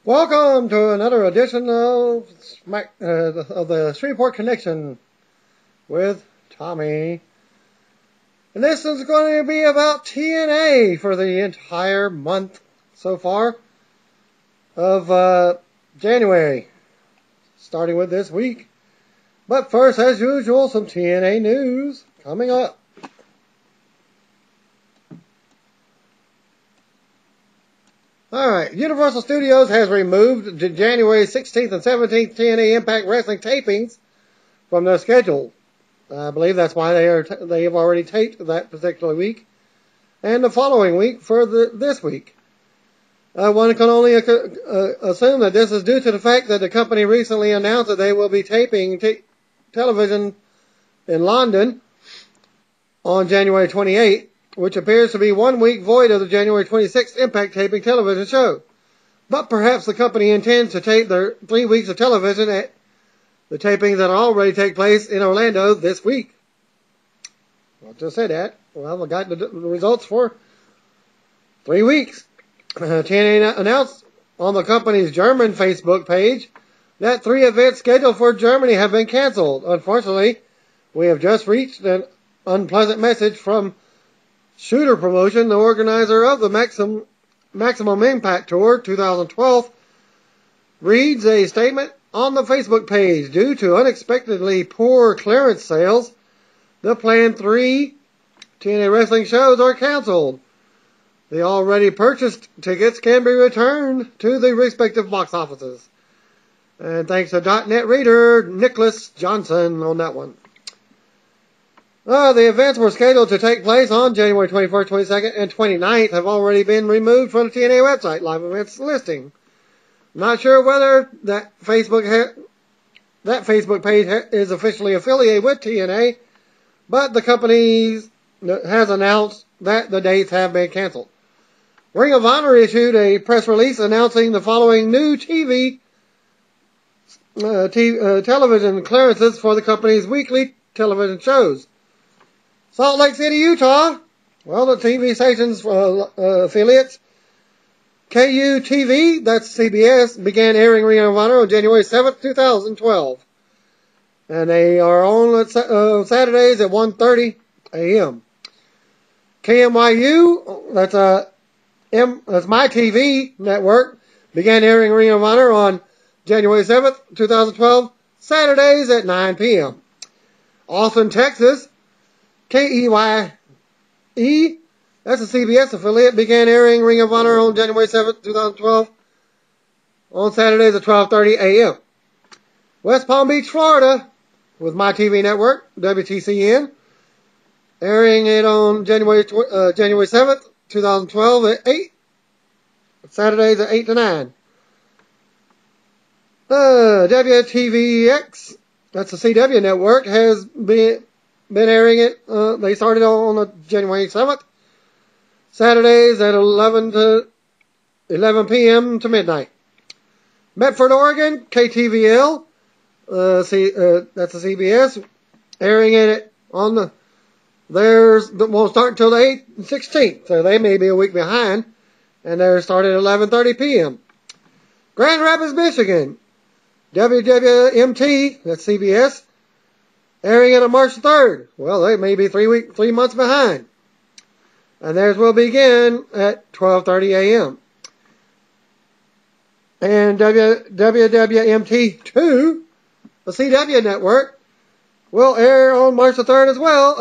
Welcome to another edition of the Shreveport Connection with Tommy. And this is going to be about TNA for the entire month so far of January, starting with this week. But first, as usual, some TNA news coming up. Alright, Universal Studios has removed the January 16th and 17th TNA Impact Wrestling tapings from their schedule. I believe that's why they have already taped that particular week and the following week for this week. One can only assume that this is due to the fact that the company recently announced that they will be taping television in London on January 28th. Which appears to be 1 week void of the January 26th Impact taping television show. But perhaps the company intends to tape their 3 weeks of television at the tapings that already take place in Orlando this week. I'll just say that. Well, I got the results for 3 weeks. TNA announced on the company's German Facebook page that 3 events scheduled for Germany have been canceled. Unfortunately, we have just reached an unpleasant message from Shooter Promotion, the organizer of the Maximum Impact Tour 2012, reads a statement on the Facebook page. Due to unexpectedly poor clearance sales, the planned 3 TNA wrestling shows are canceled. The already purchased tickets can be returned to the respective box offices. And thanks to .net reader Nicholas Johnson on that one. The events were scheduled to take place on January 21st, 22nd, and 29th have already been removed from the TNA website live events listing. Not sure whether that Facebook page is officially affiliated with TNA, but the company has announced that the dates have been canceled. Ring of Honor issued a press release announcing the following new television clearances for the company's weekly television shows. Salt Lake City, Utah. Well, the TV station's affiliates, KUTV, that's CBS, began airing Ring of Honor on January 7th, 2012. And they are on Saturdays at 1:30 a.m. KMYU, that's My TV network, began airing Ring of Honor on January 7th, 2012, Saturdays at 9 p.m. Austin, Texas, KEYE, that's a CBS affiliate, began airing Ring of Honor on January 7th, 2012, on Saturdays at 12:30 a.m. West Palm Beach, Florida, with My TV network, WTCN, airing it on January 7th, 2012 at 8, Saturdays at 8 to 9. WTVX, that's a CW network, has been airing it. They started on January 7th, Saturdays at 11 p.m. to midnight. Medford, Oregon, KTVL, that's a CBS, airing it on theirs won't start until the 8th and 16th, so they may be a week behind, and they're started at 11:30 p.m. Grand Rapids, Michigan, WWMT, that's CBS, airing it on March 3rd. Well, they may be 3 months behind. And theirs will begin at 12:30 a.m. And WWMT2, the CW network, will air on March the 3rd as well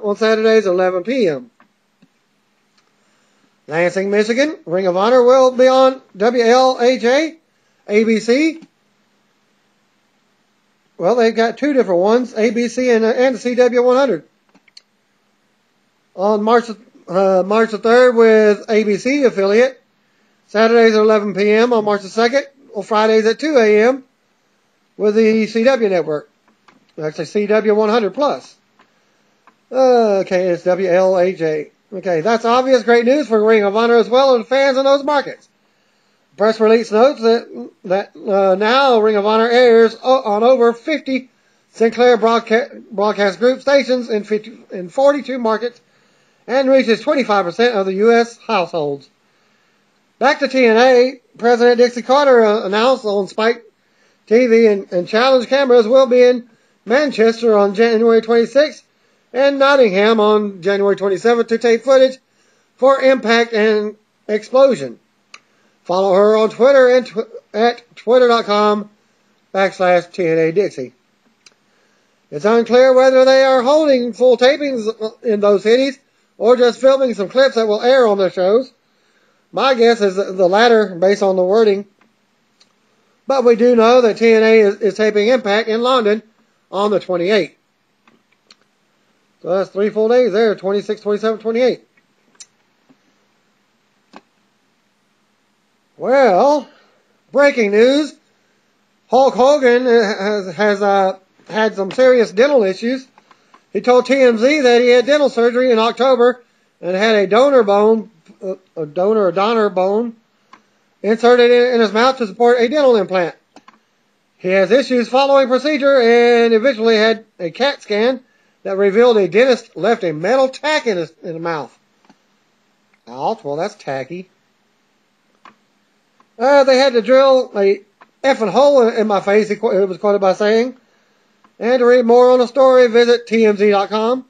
on Saturdays at 11 p.m. Lansing, Michigan, Ring of Honor will be on WLAJ, ABC. Well, they've got 2 different ones, ABC and the CW 100. On March the 3rd with ABC affiliate, Saturdays at 11 p.m. on March the 2nd, or Fridays at 2 a.m. with the CW network. Actually, CW 100 plus. Okay, it's WLAJ. Okay, that's obvious great news for Ring of Honor as well as fans in those markets. Press release notes that now Ring of Honor airs on over 50 Sinclair broadcast group stations in 42 markets and reaches 25% of the U.S. households. Back to TNA, President Dixie Carter announced on Spike TV and Challenge cameras will be in Manchester on January 26th and Nottingham on January 27th to take footage for Impact and Explosion. Follow her on Twitter at twitter.com/TNA Dixie. It's unclear whether they are holding full tapings in those cities or just filming some clips that will air on their shows. My guess is the latter based on the wording. But we do know that TNA is taping Impact in London on the 28th. So that's 3 full days there, 26, 27, 28. Well, breaking news. Hulk Hogan has had some serious dental issues. He told TMZ that he had dental surgery in October and had a donor bone inserted in his mouth to support a dental implant. He has issues following procedure and eventually had a CAT scan that revealed a dentist left a metal tack in his mouth. Ouch, well that's tacky. They had to drill a effing hole in my face, it was quoted by saying. And to read more on the story, visit TMZ.com.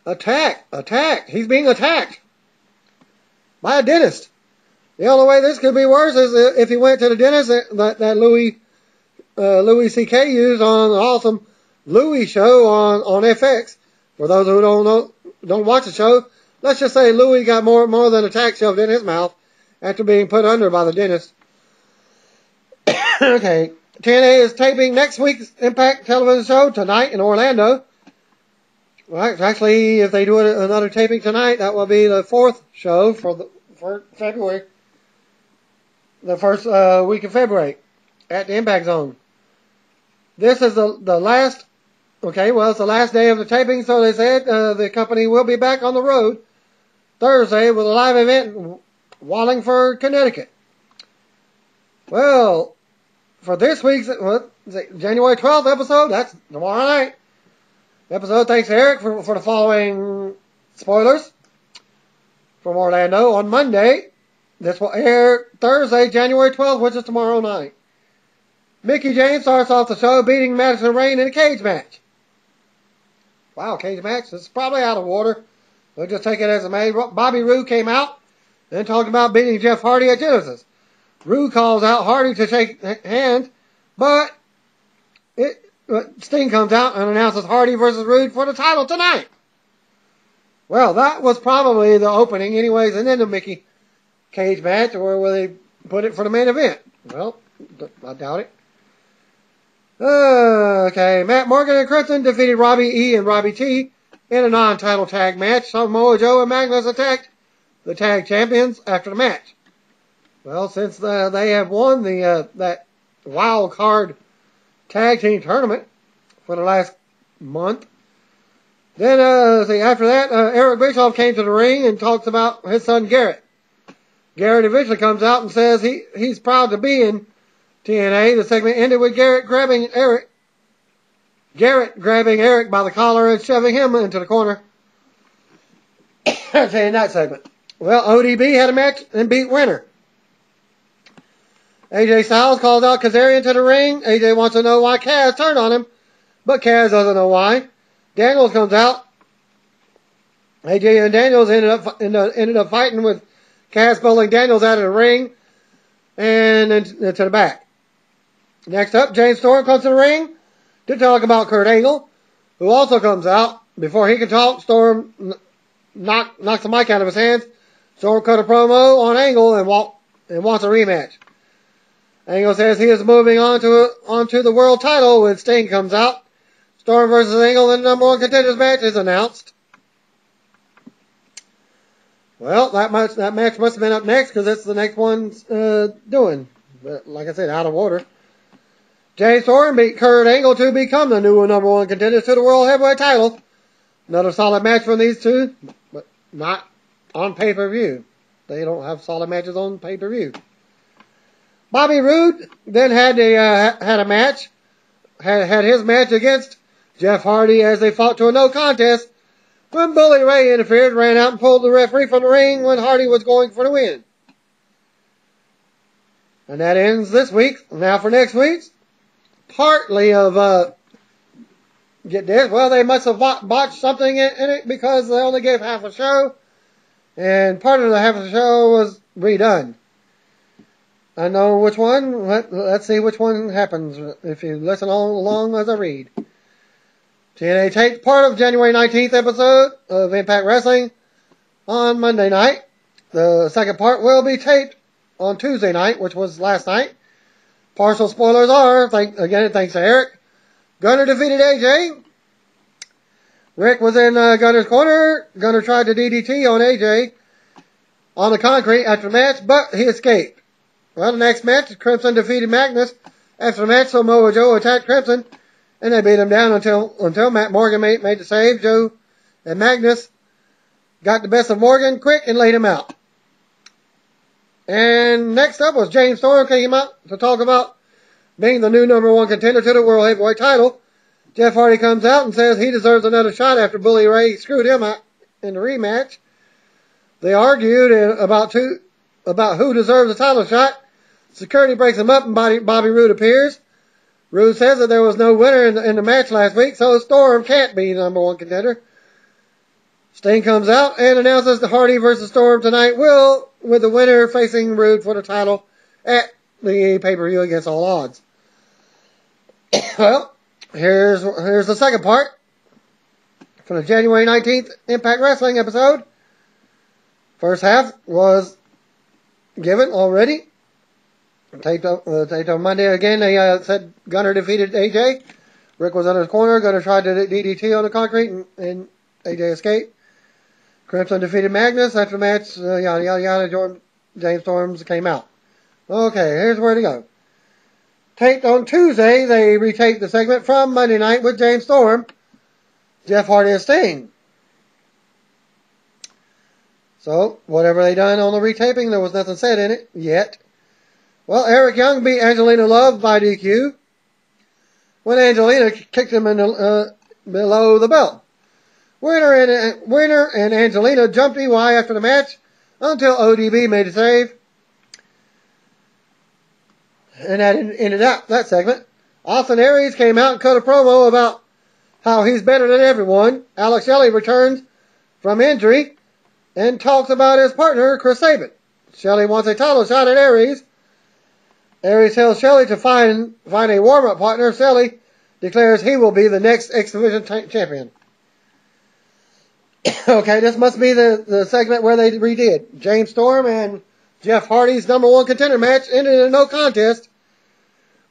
Attack. He's being attacked by a dentist. The only way this could be worse is if he went to the dentist that Louis C.K. used on the awesome Louis show on FX. For those who don't watch the show, let's just say Louis got more than a tack shoved in his mouth after being put under by the dentist. Okay, TNA is taping next week's Impact television show tonight in Orlando. Well, actually, if they do another taping tonight, that will be the 4th show for February. The first week of February at the Impact Zone. This is the last, okay, well, it's the last day of the taping, so they said the company will be back on the road Thursday with a live event in Wallingford, Connecticut. Well, for this week's January 12th episode, that's tomorrow night. Episode thanks Eric for the following spoilers from Orlando. On Monday, this will air Thursday, January 12th, which is tomorrow night. Mickie James starts off the show beating Madison Rayne in a cage match. Wow, cage match? It's probably out of order. We'll just take it as it may. Bobby Roode came out and talked about beating Jeff Hardy at Genesis. Roode calls out Hardy to shake hands, but Sting comes out and announces Hardy versus Roode for the title tonight. Well, that was probably the opening anyways, and then the Mickie cage match, or will they put it for the main event? Well, I doubt it. Okay, Matt Morgan and Crimson defeated Robbie E. and Robbie T. in a non-title tag match. Samoa Joe and Magnus attacked the tag champions after the match. Well, since they have won that wild card tag team tournament for the last month, then after that, Eric Bischoff came to the ring and talks about his son Garrett. Garrett eventually comes out and says he's proud to be in TNA. The segment ended with Garrett grabbing Eric by the collar and shoving him into the corner. That's in that segment. Well, ODB had a match and beat Winner. AJ Styles calls out Kazarian to the ring. AJ wants to know why Kaz turned on him, but Kaz doesn't know why. Daniels comes out. AJ and Daniels ended up fighting with Kaz pulling Daniels out of the ring and then to the back. Next up, James Storm comes to the ring to talk about Kurt Angle, who also comes out. Before he can talk, Storm knocks the mic out of his hands. Storm cut a promo on Angle and wants a rematch. Angle says he is moving on to the world title when Sting comes out. Storm versus Angle in the number 1 contenders match is announced. Well, that match must have been up next because it's the next one's doing. But like I said, out of order. James Storm beat Kurt Angle to become the new number 1 contender to the World Heavyweight title. Another solid match from these two, but not on pay-per-view. They don't have solid matches on pay-per-view. Bobby Roode then had a match, had his match against Jeff Hardy as they fought to a no contest when Bully Ray interfered, ran out and pulled the referee from the ring when Hardy was going for the win. And that ends this week. Now for next week's, partly of, get this, well, they must have botched something in it because they only gave half a show. And part of the half of the show was redone. I know which one. Let's see which one happens if you listen along as I read. TNA taped part of January 19th episode of Impact Wrestling on Monday night. The second part will be taped on Tuesday night, which was last night. Partial spoilers are, thanks to Eric, Gunner defeated AJ. Rick was in Gunner's corner. Gunner tried to DDT on AJ on the concrete after the match, but he escaped. Well, the next match, Crimson defeated Magnus. After the match, Samoa Joe attacked Crimson, and they beat him down until Matt Morgan made the save. Joe and Magnus got the best of Morgan quick and laid him out. And next up was James Storm came out to talk about being the new #1 contender to the World Heavyweight title. Jeff Hardy comes out and says he deserves another shot after Bully Ray screwed him out in the rematch. They argued about who deserves the title shot. Security breaks them up and Bobby Roode appears. Roode says that there was no winner in the match last week, so Storm can't be the #1 contender. Sting comes out and announces the Hardy versus Storm tonight with the winner facing Roode for the title at the pay-per-view against all odds. Well, here's the second part from the January 19th Impact Wrestling episode. First half was given already. Taped on Monday again. They said Gunner defeated AJ. Rick was in his corner. Gunner tried to DDT on the concrete and AJ escaped. Crimson defeated Magnus. After the match, yada, yada, yada, James Storms came out. Okay, here's where to go. Taped on Tuesday, they retaped the segment from Monday night with James Storm, Jeff Hardy, and Sting. So, whatever they done on the retaping, there was nothing said in it yet. Well, Eric Young beat Angelina Love by DQ when Angelina kicked him below the belt. Winner and Angelina jumped EY after the match until ODB made a save. And that ended up that segment. Austin Aries came out and cut a promo about how he's better than everyone. Alex Shelley returns from injury and talks about his partner, Chris Sabin. Shelley wants a title shot at Aries. Aries tells Shelley to find a warm-up partner. Shelley declares he will be the next X Division champion. Okay, this must be the segment where they redid. James Storm and Jeff Hardy's #1 contender match ended in a no contest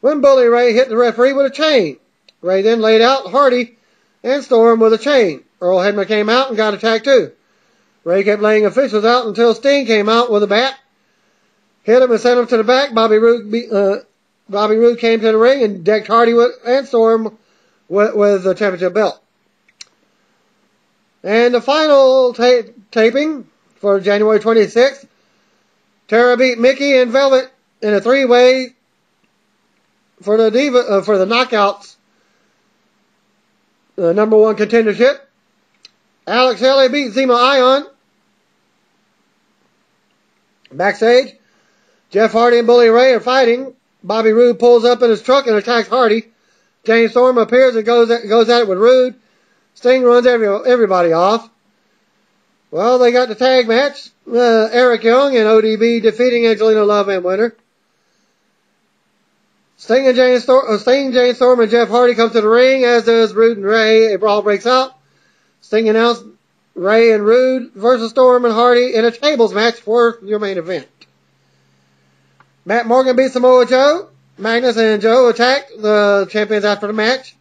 when Bully Ray hit the referee with a chain. Ray then laid out Hardy and Storm with a chain. Earl Hebner came out and got attacked too. Ray kept laying officials out until Sting came out with a bat, hit him and sent him to the back. Bobby Roode came to the ring and decked Hardy and Storm with the championship belt. And the final taping for January 26th, Tara beat Mickey and Velvet in a 3-way for the knockouts, the #1 contendership. Alex Shelley beat Zema Ion. Backstage, Jeff Hardy and Bully Ray are fighting. Bobby Roode pulls up in his truck and attacks Hardy. James Storm appears and goes at it with Roode. Sting runs everybody off. Well, they got the tag match. Eric Young and ODB defeating Angelina Love and winner. Sting, James Storm, and Jeff Hardy come to the ring, as does Roode and Ray. A brawl breaks out. Sting announced Ray and Roode versus Storm and Hardy in a tables match for your main event. Matt Morgan beat Samoa Joe. Magnus and Joe attacked the champions after the match.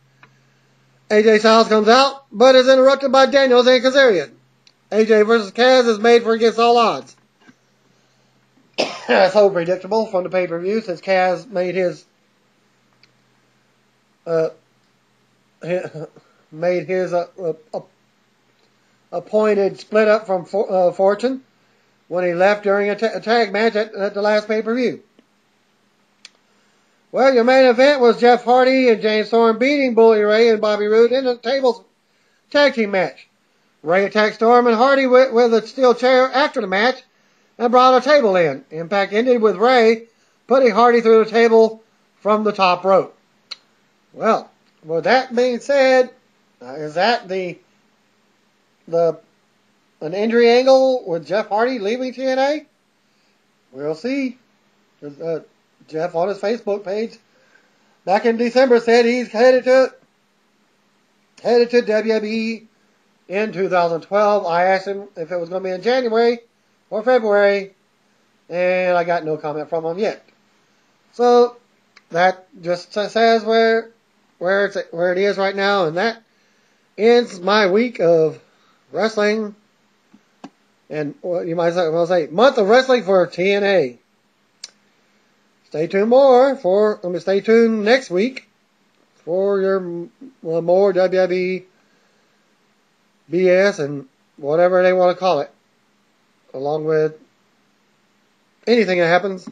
AJ Styles comes out, but is interrupted by Daniels and Kazarian. AJ versus Kaz is made for against all odds. That's so predictable from the pay-per-view, since Kaz made his appointed split up from Fortune when he left during a tag match at the last pay-per-view. Well, your main event was Jeff Hardy and James Storm beating Bully Ray and Bobby Roode in a tables tag team match. Ray attacked Storm and Hardy with a steel chair after the match and brought a table in. Impact ended with Ray putting Hardy through the table from the top rope. Well, with that being said, is that an injury angle with Jeff Hardy leaving TNA? We'll see. Jeff on his Facebook page back in December said he's headed to WWE in 2012. I asked him if it was going to be in January or February, and I got no comment from him yet. So that just says where it is right now, and that ends my week of wrestling, and you might say month of wrestling for TNA. Stay tuned next week for your more WWE BS and whatever they want to call it, along with anything that happens